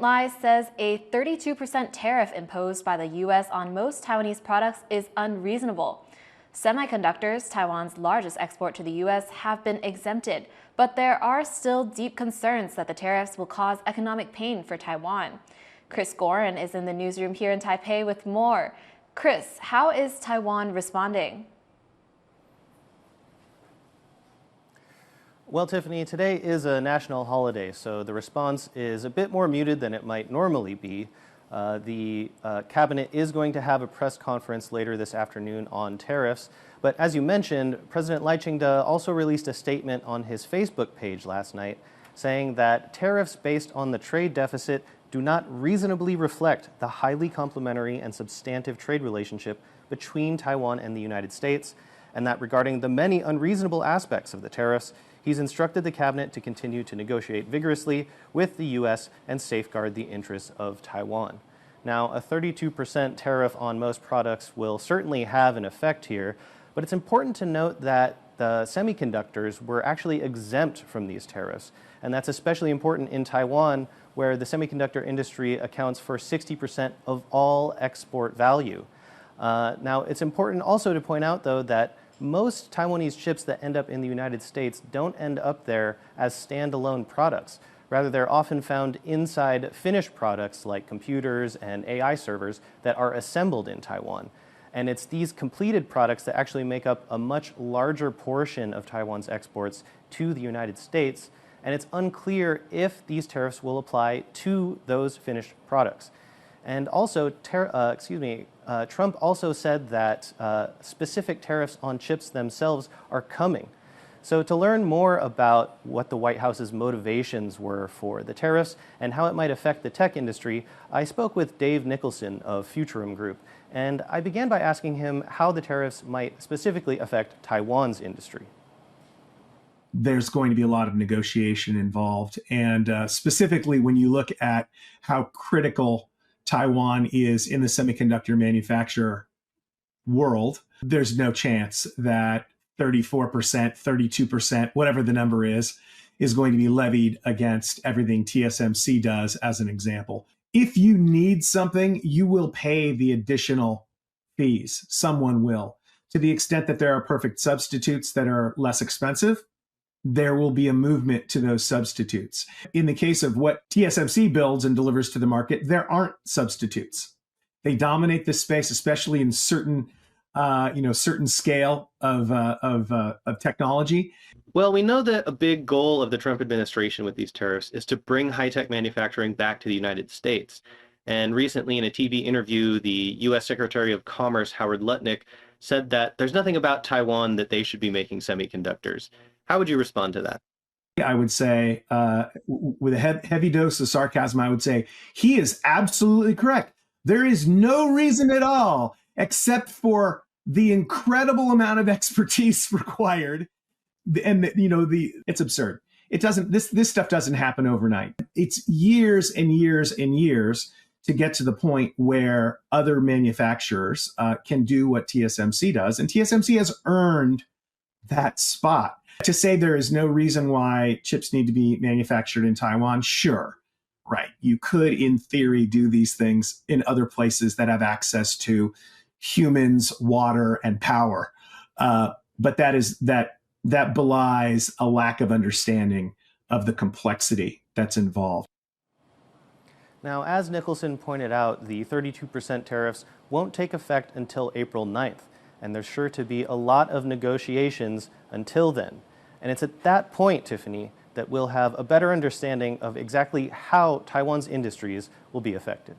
President Lai says a 32% tariff imposed by the U.S. on most Taiwanese products is unreasonable. Semiconductors, Taiwan's largest export to the U.S., have been exempted, but there are still deep concerns that the tariffs will cause economic pain for Taiwan. Kris Gorin is in the newsroom here in Taipei with more. Kris, how is Taiwan responding? Well, Tiffany, today is a national holiday, so the response is a bit more muted than it might normally be. The cabinet is going to have a press conference later this afternoon on tariffs, but as you mentioned, President Lai Ching-te also released a statement on his Facebook page last night saying that tariffs based on the trade deficit do not reasonably reflect the highly complementary and substantive trade relationship between Taiwan and the United States, and that regarding the many unreasonable aspects of the tariffs, he's instructed the cabinet to continue to negotiate vigorously with the U.S. and safeguard the interests of Taiwan. Now, a 32% tariff on most products will certainly have an effect here, but it's important to note that the semiconductors were actually exempt from these tariffs, and that's especially important in Taiwan, where the semiconductor industry accounts for 60% of all export value. Now, it's important also to point out, though, that most Taiwanese chips that end up in the United States don't end up there as standalone products. Rather, they're often found inside finished products like computers and AI servers that are assembled in Taiwan. And it's these completed products that actually make up a much larger portion of Taiwan's exports to the United States. And it's unclear if these tariffs will apply to those finished products. And also, Trump also said that specific tariffs on chips themselves are coming. So to learn more about what the White House's motivations were for the tariffs and how it might affect the tech industry, I spoke with Dave Nicholson of Futurum Group, and I began by asking him how the tariffs might specifically affect Taiwan's industry. There's going to be a lot of negotiation involved, and specifically when you look at how critical Taiwan is in the semiconductor manufacturer world, there's no chance that 34%, 32%, whatever the number is going to be levied against everything TSMC does, as an example. If you need something, you will pay the additional fees. Someone will. To the extent that there are perfect substitutes that are less expensive, there will be a movement to those substitutes. In the case of what TSMC builds and delivers to the market, there aren't substitutes. They dominate this space, especially in certain scale of technology. Well, we know that a big goal of the Trump administration with these tariffs is to bring high-tech manufacturing back to the United States. And recently in a TV interview, the U.S. Secretary of Commerce, Howard Lutnick, said that there's nothing about Taiwan that they should be making semiconductors. How would you respond to that? I would say, with a heavy dose of sarcasm, I would say he is absolutely correct. There is no reason at all, except for the incredible amount of expertise required, and it's absurd. It doesn't. This stuff doesn't happen overnight. It's years and years and years to get to the point where other manufacturers can do what TSMC does, and TSMC has earned that spot. To say there is no reason why chips need to be manufactured in Taiwan, sure, right. You could, in theory, do these things in other places that have access to humans, water, and power. But that belies a lack of understanding of the complexity that's involved. Now, as Nicholson pointed out, the 32% tariffs won't take effect until April 9th, and there's sure to be a lot of negotiations until then. And it's at that point, Tiffany, that we'll have a better understanding of exactly how Taiwan's industries will be affected.